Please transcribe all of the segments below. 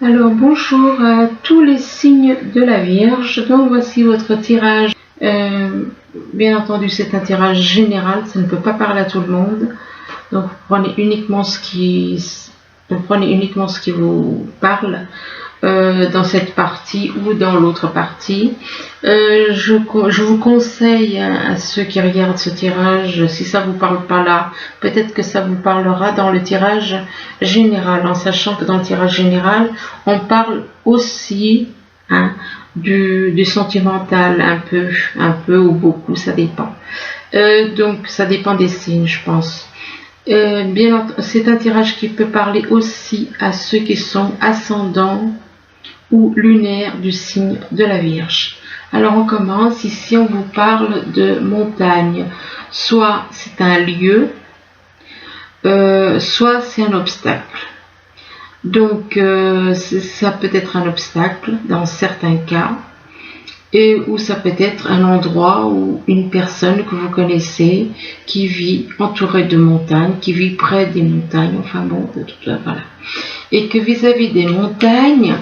Alors bonjour à tous les signes de la Vierge. Donc voici votre tirage. Bien entendu, c'est un tirage général, ça ne peut pas parler à tout le monde. Donc vous prenez uniquement ce qui vous parle dans cette partie ou dans l'autre partie. Je vous conseille à ceux qui regardent ce tirage, si ça vous parle pas là, peut-être que ça vous parlera dans le tirage général, en sachant que dans le tirage général, on parle aussi du sentimental, un peu ou beaucoup, ça dépend. Donc ça dépend des signes, je pense. C'est un tirage qui peut parler aussi à ceux qui sont ascendants ou lunaire du signe de la Vierge. Alors on commence, ici on vous parle de montagne, soit c'est un lieu, soit c'est un obstacle. Donc ça peut être un obstacle dans certains cas, ou ça peut être un endroit ou une personne que vous connaissez qui vit entourée de montagnes, qui vit près des montagnes, enfin bon, voilà. Et que vis-à-vis des montagnes,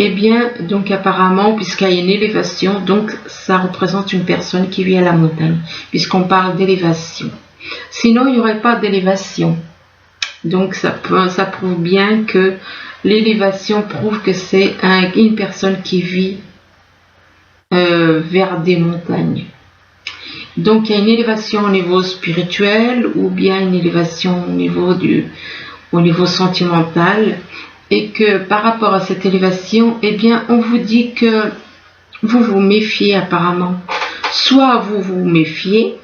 eh bien, donc apparemment, puisqu'il y a une élévation, donc ça représente une personne qui vit à la montagne, puisqu'on parle d'élévation. Sinon, il n'y aurait pas d'élévation. Donc ça prouve bien que l'élévation prouve que c'est une personne qui vit vers des montagnes. Donc il y a une élévation au niveau spirituel ou bien une élévation au niveau sentimental. Et que par rapport à cette élévation, eh bien, on vous dit que vous vous méfiez apparemment. Soit vous vous méfiez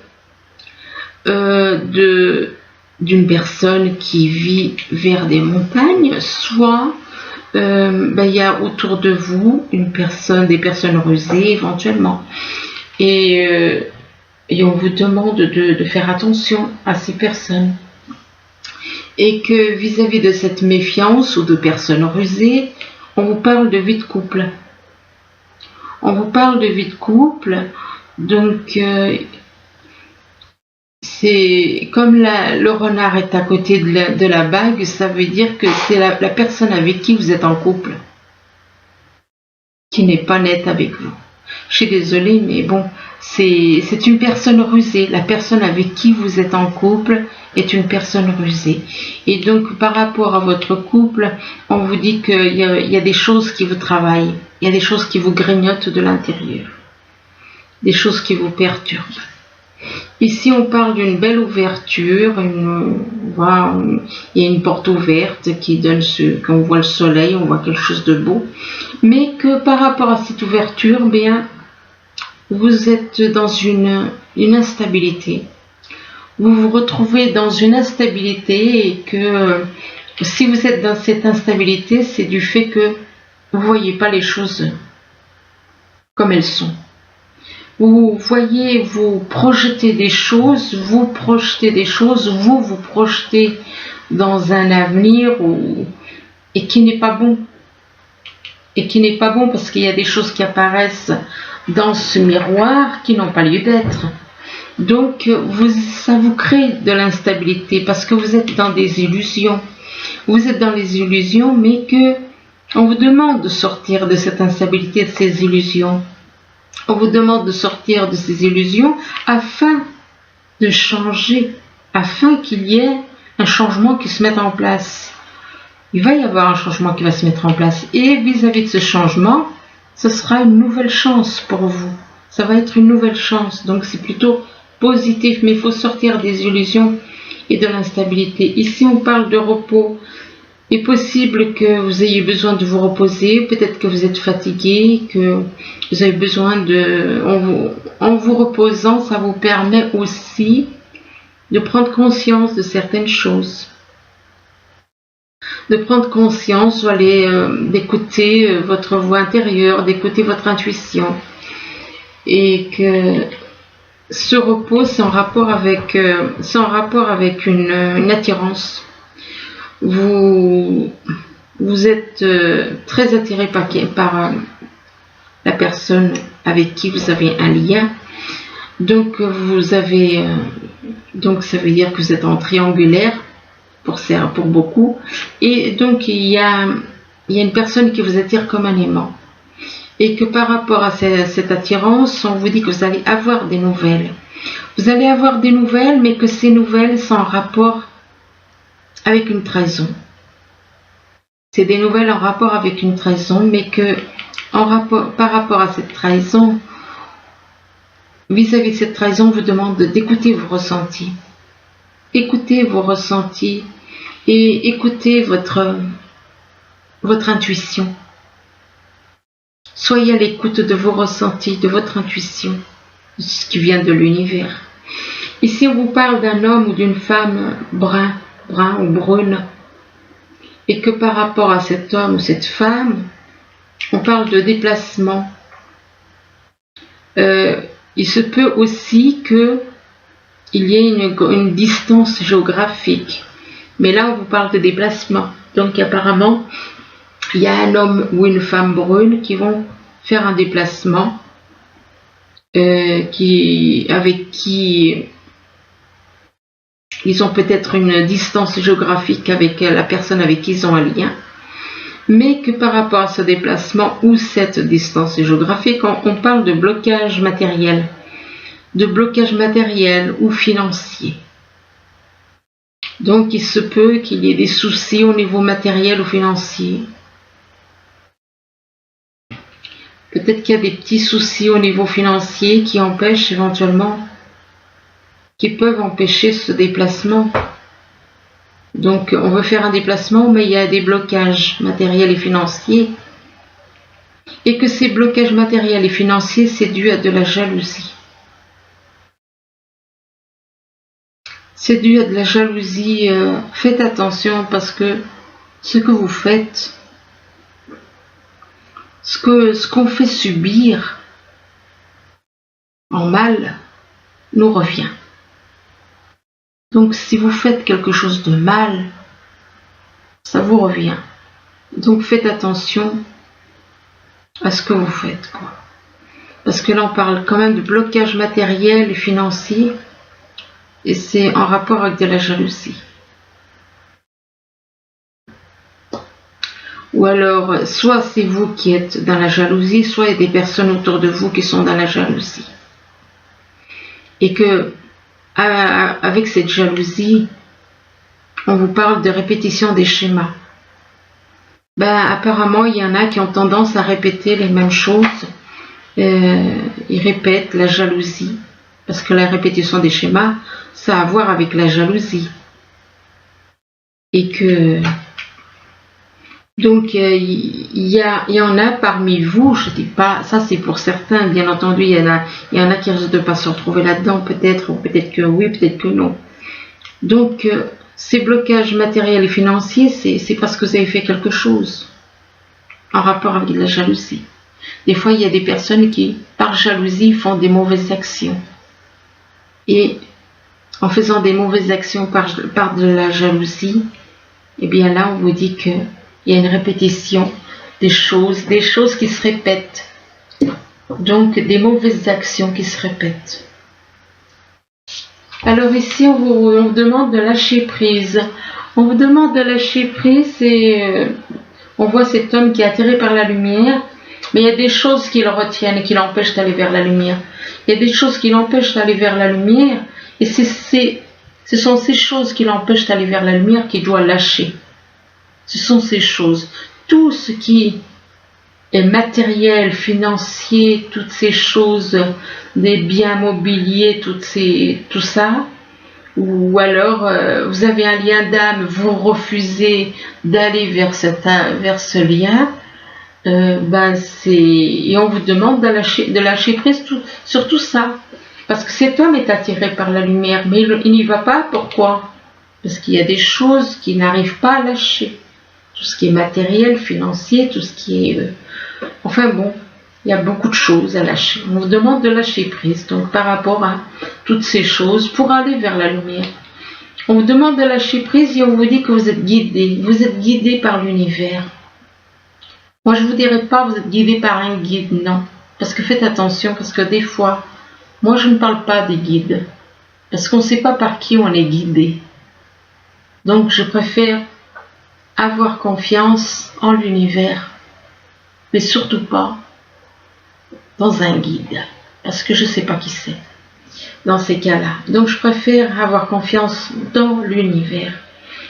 d'une personne qui vit vers des montagnes, soit il y a autour de vous des personnes rusées éventuellement. Et on vous demande de faire attention à ces personnes. Et que vis-à-vis de cette méfiance ou de personnes rusées, on vous parle de vie de couple. On vous parle de vie de couple, donc c'est comme le renard est à côté de la bague, ça veut dire que c'est la personne avec qui vous êtes en couple qui n'est pas nette avec vous. Je suis désolée, mais bon, c'est une personne rusée. La personne avec qui vous êtes en couple est une personne rusée. Et donc, par rapport à votre couple, on vous dit qu'il y a des choses qui vous travaillent. Il y a des choses qui vous grignotent de l'intérieur. Des choses qui vous perturbent. Ici, on parle d'une belle ouverture. Il y a une porte ouverte qui donne quand on voit le soleil, on voit quelque chose de beau. Mais que par rapport à cette ouverture, bien, vous êtes dans une instabilité. Vous vous retrouvez dans une instabilité et que si vous êtes dans cette instabilité, c'est du fait que vous ne voyez pas les choses comme elles sont. Vous voyez, vous projetez des choses, vous projetez dans un avenir et qui n'est pas bon. Et qui n'est pas bon parce qu'il y a des choses qui apparaissent dans ce miroir qui n'ont pas lieu d'être. Donc, ça vous crée de l'instabilité parce que vous êtes dans des illusions. Vous êtes dans les illusions, mais on vous demande de sortir de cette instabilité, de ces illusions. On vous demande de sortir de ces illusions afin de changer, afin qu'il y ait un changement qui se mette en place. Il va y avoir un changement qui va se mettre en place. Et vis-à-vis de ce changement, ce sera une nouvelle chance pour vous. Ça va être une nouvelle chance. Donc c'est plutôt positif, mais il faut sortir des illusions et de l'instabilité. Ici, on parle de repos. Il est possible que vous ayez besoin de vous reposer, peut-être que vous êtes fatigué, que vous avez besoin en vous reposant, ça vous permet aussi de prendre conscience de certaines choses. De prendre conscience, d'écouter votre voix intérieure, d'écouter votre intuition. Et que ce repos, c'est en rapport avec une attirance. Vous êtes très attiré par la personne avec qui vous avez un lien. Donc donc ça veut dire que vous êtes en triangulaire pour beaucoup. Et donc il y a il y a une personne qui vous attire comme un aimant. Et que par rapport à cette attirance, on vous dit que vous allez avoir des nouvelles. Vous allez avoir des nouvelles, mais que ces nouvelles sont en rapport avec une trahison. C'est des nouvelles en rapport avec une trahison, mais que par rapport à cette trahison, vis-à-vis de cette trahison, on vous demande d'écouter vos ressentis. Écoutez vos ressentis et écoutez votre intuition. Soyez à l'écoute de vos ressentis, de votre intuition, de ce qui vient de l'univers. Ici, on vous parle d'un homme ou d'une femme brun ou brune, et que par rapport à cet homme ou cette femme, on parle de déplacement. Il se peut aussi qu'il y ait une distance géographique, mais là, on vous parle de déplacement. Donc, apparemment, il y a un homme ou une femme brune qui vont faire un déplacement avec qui ils ont peut-être une distance géographique avec la personne avec qui ils ont un lien, mais que par rapport à ce déplacement ou cette distance géographique, on parle de blocage matériel ou financier. Donc il se peut qu'il y ait des soucis au niveau matériel ou financier. Peut-être qu'il y a des petits soucis au niveau financier qui empêchent éventuellement, qui peuvent empêcher ce déplacement. Donc on veut faire un déplacement, mais il y a des blocages matériels et financiers. Et que ces blocages matériels et financiers, c'est dû à de la jalousie. C'est dû à de la jalousie. Faites attention parce que ce que vous faites, ce qu'on fait subir en mal, nous revient. Donc si vous faites quelque chose de mal, ça vous revient. Donc faites attention à ce que vous faites, quoi. Parce que là on parle quand même de blocage matériel et financier, et c'est en rapport avec de la jalousie. Ou alors, soit c'est vous qui êtes dans la jalousie, soit il y a des personnes autour de vous qui sont dans la jalousie. Et que, avec cette jalousie, on vous parle de répétition des schémas. Apparemment, il y en a qui ont tendance à répéter les mêmes choses. Ils répètent la jalousie. Parce que la répétition des schémas, ça a à voir avec la jalousie. Et que... Donc, il y en a parmi vous, je ne dis pas, ça c'est pour certains, bien entendu, il y en a qui risquent de ne pas se retrouver là-dedans, peut-être, ou peut-être que oui, peut-être que non. Donc, ces blocages matériels et financiers, c'est parce que vous avez fait quelque chose en rapport avec la jalousie. Des fois, il y a des personnes qui, par jalousie, font des mauvaises actions. Et en faisant des mauvaises actions par de la jalousie, eh bien là, on vous dit que il y a une répétition des choses qui se répètent. Donc, des mauvaises actions qui se répètent. Alors ici, on vous demande de lâcher prise. On vous demande de lâcher prise et on voit cet homme qui est attiré par la lumière, mais il y a des choses qui le retiennent et qui l'empêchent d'aller vers la lumière. Il y a des choses qui l'empêchent d'aller vers la lumière et ce sont ces choses qui l'empêchent d'aller vers la lumière qu'il doit lâcher. Ce sont ces choses. Tout ce qui est matériel, financier, toutes ces choses, des biens mobiliers, tout ça, ou alors vous avez un lien d'âme, vous refusez d'aller vers ce lien, et on vous demande de lâcher prise sur tout ça. Parce que cet homme est attiré par la lumière, mais il n'y va pas. Pourquoi? Parce qu'il y a des choses qu'il n'arrive pas à lâcher. Tout ce qui est matériel, financier, tout ce qui est... Enfin bon, il y a beaucoup de choses à lâcher. On vous demande de lâcher prise, donc par rapport à toutes ces choses, pour aller vers la lumière. On vous demande de lâcher prise et on vous dit que vous êtes guidé. Vous êtes guidé par l'univers. Moi, je ne vous dirais pas vous êtes guidé par un guide, non. Parce que faites attention, parce que des fois, moi je ne parle pas des guides. Parce qu'on ne sait pas par qui on est guidé. Donc je préfère avoir confiance en l'univers, mais surtout pas dans un guide, parce que je ne sais pas qui c'est dans ces cas-là. Donc je préfère avoir confiance dans l'univers.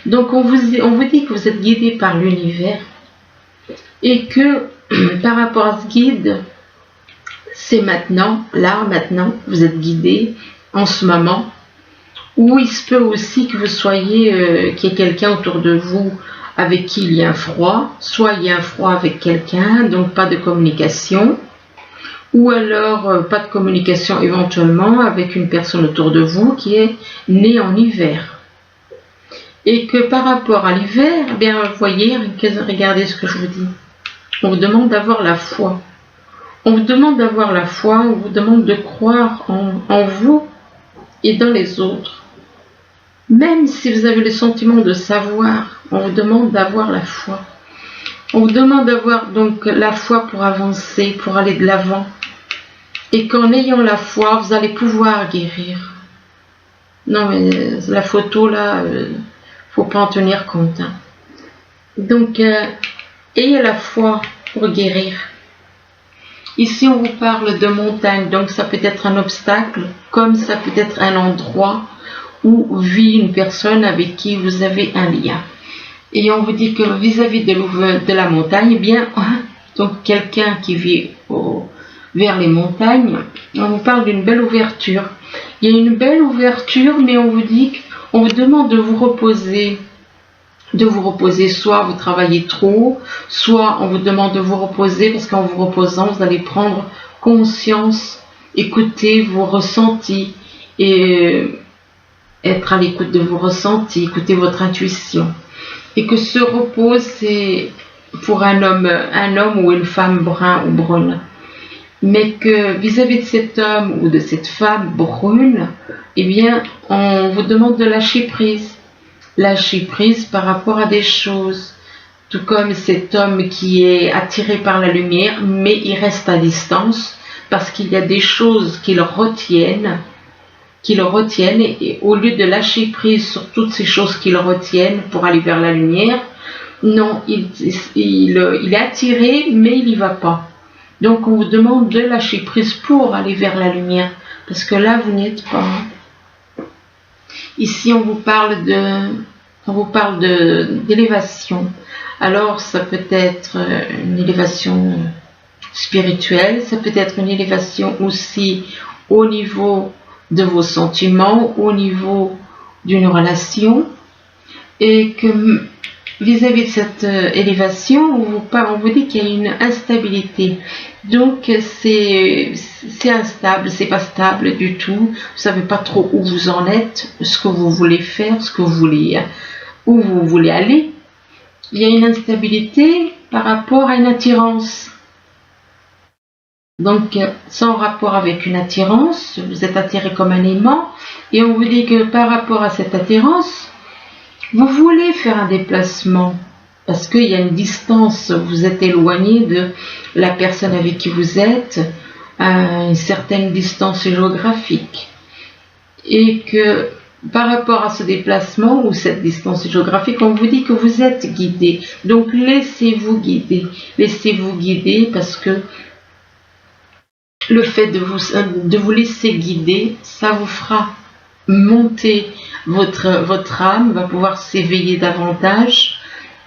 Donc on vous dit que vous êtes guidé par l'univers et que par rapport à ce guide, c'est maintenant, là, maintenant, vous êtes guidé en ce moment, ou il se peut aussi que vous soyez, qu'il y ait quelqu'un autour de vous avec qui il y a un froid, soit il y a un froid avec quelqu'un, donc pas de communication, ou alors pas de communication éventuellement avec une personne autour de vous qui est née en hiver. Et que par rapport à l'hiver, eh bien, vous voyez, regardez ce que je vous dis. On vous demande d'avoir la foi. On vous demande d'avoir la foi, on vous demande de croire en vous et dans les autres. Même si vous avez le sentiment de savoir, on vous demande d'avoir la foi. On vous demande d'avoir donc la foi pour avancer, pour aller de l'avant. Et qu'en ayant la foi, vous allez pouvoir guérir. Non mais la photo là, faut pas en tenir compte. Hein. Donc, ayez la foi pour guérir. Ici, on vous parle de montagne, donc ça peut être un obstacle, comme ça peut être un endroit où vit une personne avec qui vous avez un lien. Et on vous dit que vis-à-vis de la montagne, eh bien, donc quelqu'un qui vit vers les montagnes, on vous parle d'une belle ouverture. Il y a une belle ouverture, mais on vous dit qu'on vous demande de vous reposer. Soit vous travaillez trop, soit on vous demande de vous reposer parce qu'en vous reposant, vous allez prendre conscience, écouter vos ressentis et être à l'écoute de vos ressentis, écouter votre intuition. Et que ce repos, c'est pour un homme ou une femme brun ou brune. Mais que vis-à-vis de cet homme ou de cette femme brune, eh bien, on vous demande de lâcher prise. Lâcher prise par rapport à des choses, tout comme cet homme qui est attiré par la lumière, mais il reste à distance parce qu'il y a des choses qui le retiennent, et au lieu de lâcher prise sur toutes ces choses qui le retiennent pour aller vers la lumière, non, il est attiré, mais il n'y va pas. Donc on vous demande de lâcher prise pour aller vers la lumière, parce que là vous n'y êtes pas. Ici, on vous parle d'élévation. Alors, ça peut être une élévation spirituelle, ça peut être une élévation aussi au niveau de vos sentiments, au niveau d'une relation, et que vis-à-vis de cette élévation, on vous dit qu'il y a une instabilité. Donc c'est instable, c'est pas stable du tout. Vous savez pas trop où vous en êtes, ce que vous voulez faire, où vous voulez aller. Il y a une instabilité par rapport à une attirance. Donc sans rapport avec une attirance, vous êtes attiré comme un aimant, et on vous dit que par rapport à cette attirance, vous voulez faire un déplacement parce qu'il y a une distance, vous êtes éloigné de la personne avec qui vous êtes, à une certaine distance géographique. Et que par rapport à ce déplacement ou cette distance géographique, on vous dit que vous êtes guidé. Donc laissez-vous guider. Laissez-vous guider parce que le fait de vous laisser guider, ça vous fera monter votre âme, va pouvoir s'éveiller davantage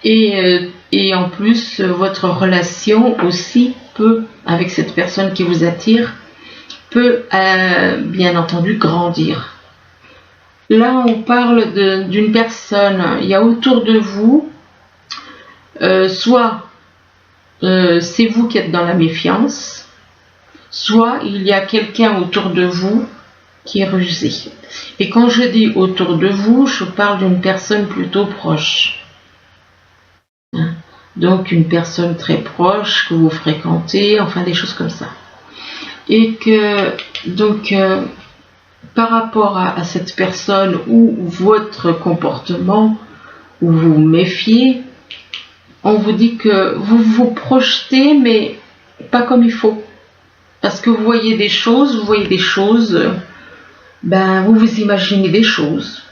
et en plus votre relation aussi peut, avec cette personne qui vous attire, peut bien entendu grandir. Là on parle d'une personne, il y a autour de vous, soit c'est vous qui êtes dans la méfiance, soit il y a quelqu'un autour de vous qui est rusé. Et quand je dis autour de vous, je parle d'une personne plutôt proche. Donc une personne très proche que vous fréquentez, enfin des choses comme ça. Et que donc par rapport à cette personne ou votre comportement, où vous vous méfiez, on vous dit que vous vous projetez mais pas comme il faut. Parce que vous voyez des choses, vous vous imaginez des choses.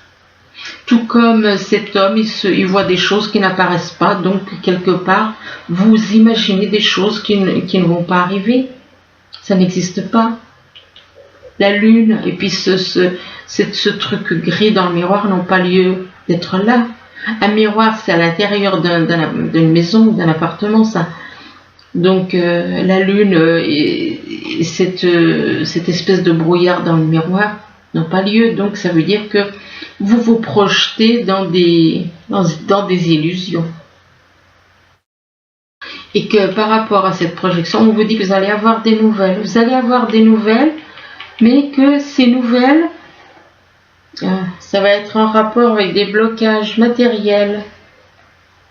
Tout comme cet homme, il voit des choses qui n'apparaissent pas, donc quelque part, vous imaginez des choses qui ne vont pas arriver. Ça n'existe pas. La lune et puis ce truc gris dans le miroir n'ont pas lieu d'être là. Un miroir, c'est à l'intérieur d'une maison, d'un appartement, ça. Donc la lune et cette espèce de brouillard dans le miroir n'ont pas lieu. Donc ça veut dire que vous vous projetez dans des illusions. Et que par rapport à cette projection, on vous dit que vous allez avoir des nouvelles. Vous allez avoir des nouvelles, mais que ces nouvelles, ça va être en rapport avec des blocages matériels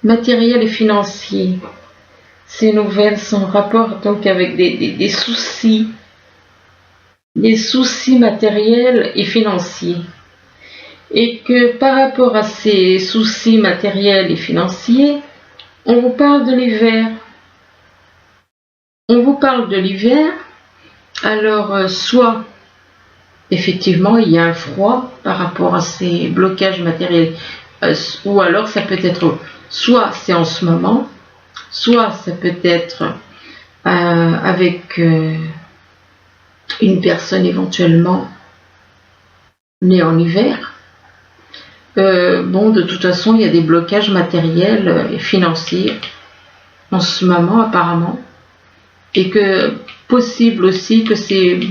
et financiers. Ces nouvelles sont en rapport donc avec des soucis matériels et financiers. Et que par rapport à ces soucis matériels et financiers, on vous parle de l'hiver. On vous parle de l'hiver, alors soit effectivement il y a un froid par rapport à ces blocages matériels, ou alors ça peut être, soit c'est en ce moment, soit ça peut être avec une personne éventuellement née en hiver. Bon, de toute façon, il y a des blocages matériels et financiers en ce moment apparemment, et que possible aussi que c'est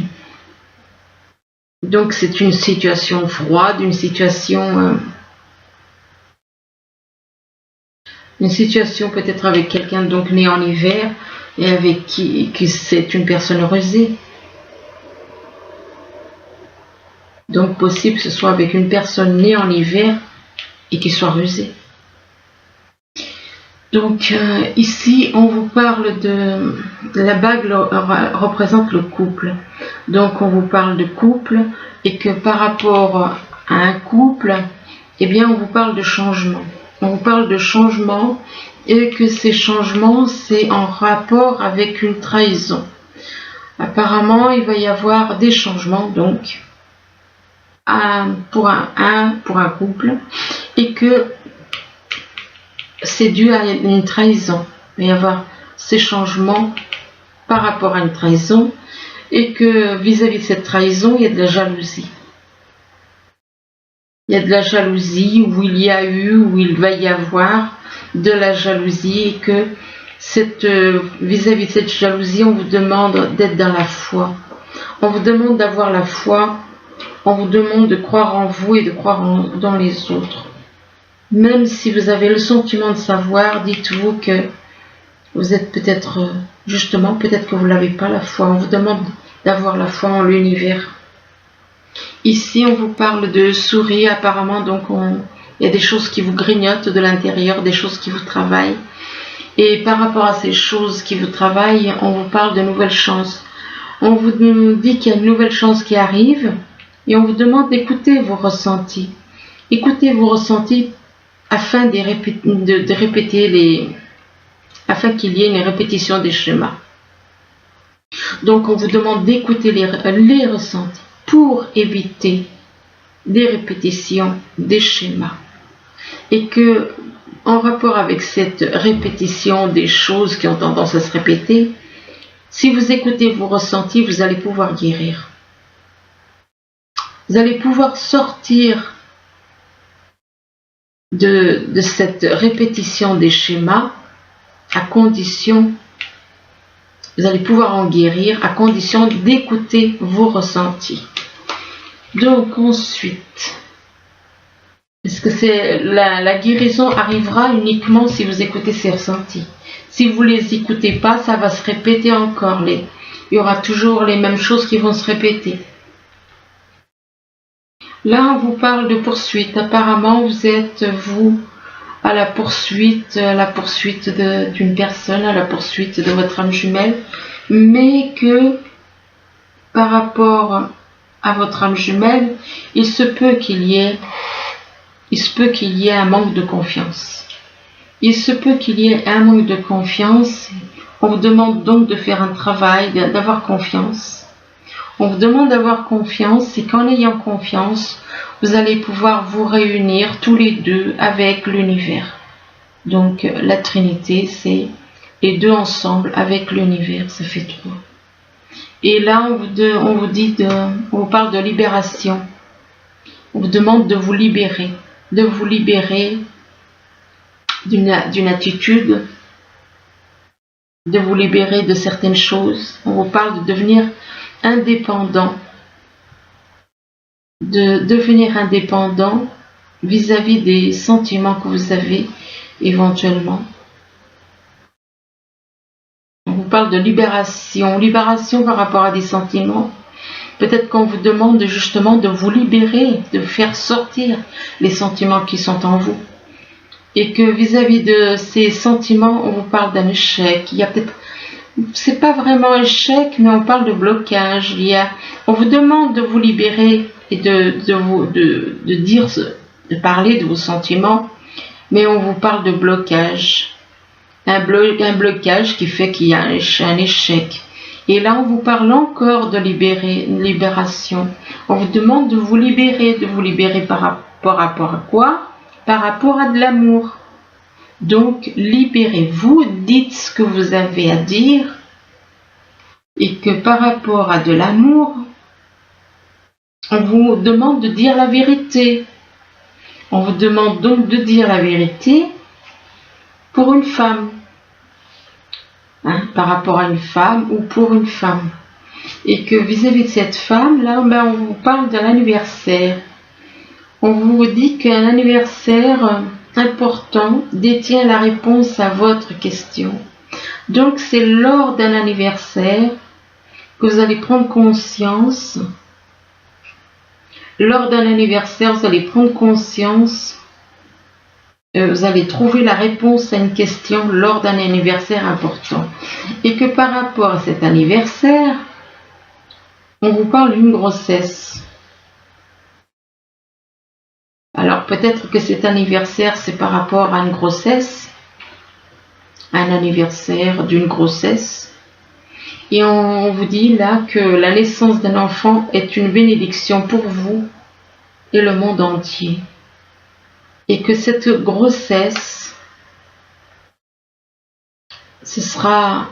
une situation froide, une situation peut-être avec quelqu'un donc né en hiver et avec qui c'est une personne rusée. Donc possible que ce soit avec une personne née en hiver et qui soit rusée. Donc ici on vous parle de la bague représente le couple. Donc on vous parle de couple et que par rapport à un couple, eh bien on vous parle de changement. On vous parle de changement et que ces changements c'est en rapport avec une trahison. Apparemment il va y avoir des changements donc pour un couple et que c'est dû à une trahison. Il va y avoir ces changements par rapport à une trahison et que vis-à-vis de cette trahison, il y a de la jalousie. Il y a de la jalousie où il y a eu, où il va y avoir de la jalousie et que vis-à-vis de cette jalousie, on vous demande d'être dans la foi. On vous demande d'avoir la foi. On vous demande de croire en vous et de croire dans les autres. Même si vous avez le sentiment de savoir, dites-vous que vous êtes peut-être, justement, peut-être que vous n'avez pas la foi. On vous demande d'avoir la foi en l'univers. Ici, on vous parle de souris, apparemment, donc il y a des choses qui vous grignotent de l'intérieur, des choses qui vous travaillent. Et par rapport à ces choses qui vous travaillent, on vous parle de nouvelles chances. On vous dit qu'il y a une nouvelle chance qui arrive et on vous demande d'écouter vos ressentis. Écoutez vos ressentis afin afin qu'il y ait une répétition des schémas. Donc on vous demande d'écouter les ressentis pour éviter des répétitions des schémas. Et que en rapport avec cette répétition des choses qui ont tendance à se répéter, si vous écoutez vos ressentis, vous allez pouvoir guérir. Vous allez pouvoir sortir de cette répétition des schémas à condition, vous allez pouvoir en guérir à condition d'écouter vos ressentis. Donc ensuite, est-ce que la guérison arrivera uniquement si vous écoutez ces ressentis? Si vous ne les écoutez pas, ça va se répéter encore. Il y aura toujours les mêmes choses qui vont se répéter. Là, on vous parle de poursuite. Apparemment, vous êtes, vous, à la poursuite d'une personne, à la poursuite de votre âme jumelle, mais que par rapport à votre âme jumelle, il se peut qu'il y ait un manque de confiance. Il se peut qu'il y ait un manque de confiance. On vous demande donc de faire un travail, d'avoir confiance. On vous demande d'avoir confiance et qu'en ayant confiance, vous allez pouvoir vous réunir tous les deux avec l'univers. Donc la Trinité, c'est les deux ensemble avec l'univers, ça fait 3. Et là, on vous parle de libération. On vous demande de vous libérer d'une attitude, de vous libérer de certaines choses. On vous parle de devenir indépendant, vis-à-vis des sentiments que vous avez éventuellement. On vous parle de libération par rapport à des sentiments. Peut-être qu'on vous demande justement de vous libérer, de faire sortir les sentiments qui sont en vous. Et que vis-à-vis de ces sentiments, on vous parle d'un échec. Il y a peut-être, c'est pas vraiment un échec, mais on parle de blocage. On vous demande de vous libérer et de parler de vos sentiments, mais on vous parle de blocage. Un blocage qui fait qu'il y a un échec. Et là, on vous parle encore de libération. On vous demande de vous libérer par rapport à quoi? Par rapport à de l'amour. Donc, libérez-vous, dites ce que vous avez à dire, et que par rapport à de l'amour, on vous demande de dire la vérité. On vous demande donc de dire la vérité pour une femme. Par rapport à une femme ou pour une femme. Et que vis-à-vis de cette femme-là, on vous parle d'un anniversaire. On vous dit qu'un anniversaire important détient la réponse à votre question. Donc c'est lors d'un anniversaire que vous allez prendre conscience. Lors d'un anniversaire, vous allez prendre conscience. Vous allez trouver la réponse à une question lors d'un anniversaire important. Et que par rapport à cet anniversaire, on vous parle d'une grossesse. Alors peut-être que cet anniversaire, c'est par rapport à une grossesse, un anniversaire d'une grossesse. Et on vous dit là que la naissance d'un enfant est une bénédiction pour vous et le monde entier. Et que cette grossesse, ce sera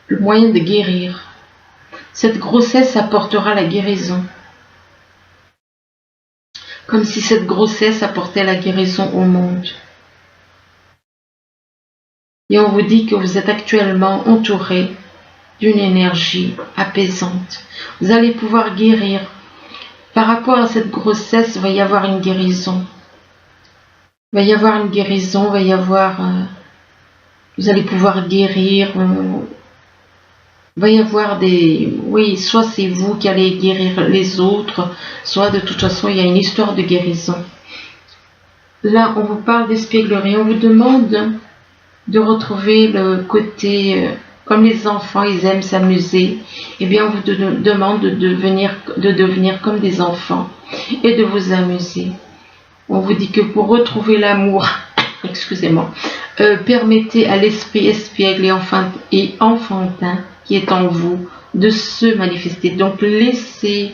le moyen de guérir. Cette grossesse apportera la guérison. Comme si cette grossesse apportait la guérison au monde. Et on vous dit que vous êtes actuellement entouré d'une énergie apaisante. Vous allez pouvoir guérir. Par rapport à cette grossesse, il va y avoir une guérison. Il va y avoir une guérison, vous allez pouvoir guérir. Il va y avoir soit c'est vous qui allez guérir les autres, soit de toute façon il y a une histoire de guérison. Là, on vous parle d'espièglerie, on vous demande de retrouver le côté, comme les enfants, ils aiment s'amuser, eh bien on vous demande de devenir comme des enfants et de vous amuser. On vous dit que pour retrouver l'amour, excusez-moi, permettez à l'esprit espiègle et enfantin qui est en vous de se manifester. Donc redevenez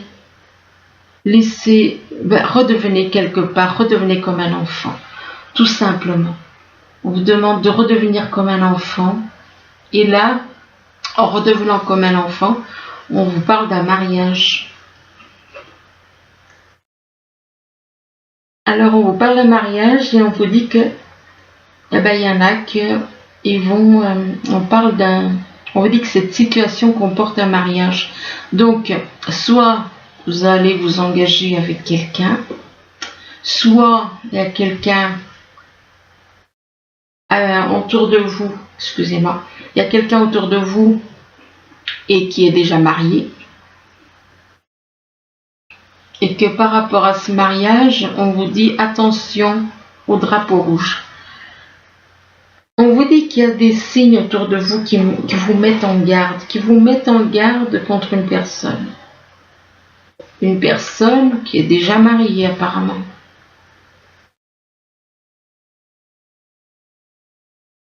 comme un enfant, tout simplement. On vous demande de redevenir comme un enfant. Et là, en redevenant comme un enfant, on vous parle d'un mariage. Alors on vous parle d'un mariage et on vous dit que, il y en a qui vont, on vous dit que cette situation comporte un mariage. Donc, soit vous allez vous engager avec quelqu'un, soit il y a quelqu'un autour de vous, excusez-moi, il y a quelqu'un autour de vous et qui est déjà marié. Et que par rapport à ce mariage, on vous dit attention au drapeau rouge. On vous dit qu'il y a des signes autour de vous qui vous mettent en garde, contre une personne. Une personne qui est déjà mariée apparemment.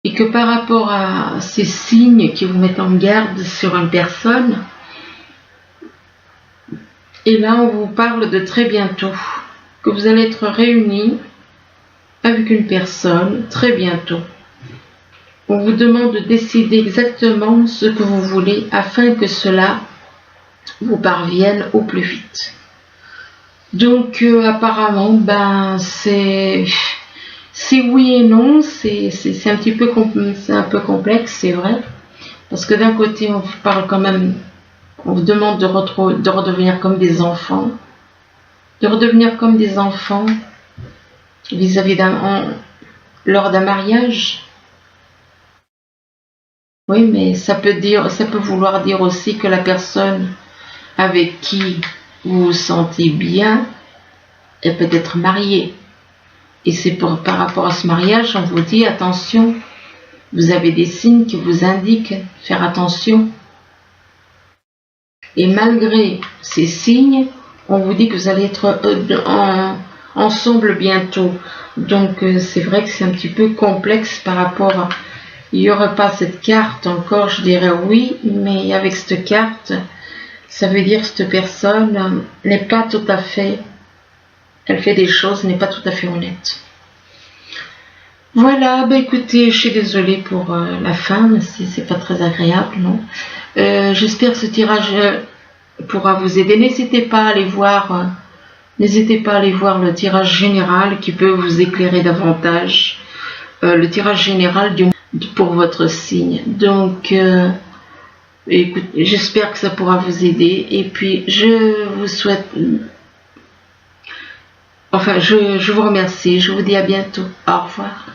Et que par rapport à ces signes qui vous mettent en garde sur une personne, Et là, on vous parle de très bientôt, que vous allez être réunis avec une personne très bientôt. On vous demande de décider exactement ce que vous voulez afin que cela vous parvienne au plus vite. Donc apparemment, ben c'est oui et non, c'est un petit peu un peu complexe, c'est vrai, parce que d'un côté on vous parle quand même, on vous demande de redevenir comme des enfants, vis-à-vis lors d'un mariage. Oui, mais ça peut vouloir dire aussi que la personne avec qui vous vous sentez bien est peut-être mariée. Et c'est par rapport à ce mariage, on vous dit attention, vous avez des signes qui vous indiquent faire attention. Et malgré ces signes, on vous dit que vous allez être ensemble bientôt. Donc c'est vrai que c'est un petit peu complexe par rapport à... Il n'y aurait pas cette carte encore, je dirais oui, mais avec cette carte, ça veut dire que cette personne n'est pas tout à fait... Elle fait des choses, n'est pas tout à fait honnête. Voilà, bah écoutez, je suis désolée pour la fin, mais c'est pas très agréable, non. J'espère que ce tirage pourra vous aider. N'hésitez pas à aller voir le tirage général qui peut vous éclairer davantage. Le tirage général pour votre signe. Donc, écoute, j'espère que ça pourra vous aider. Et puis, je vous souhaite... Enfin, je vous remercie. Je vous dis à bientôt. Au revoir.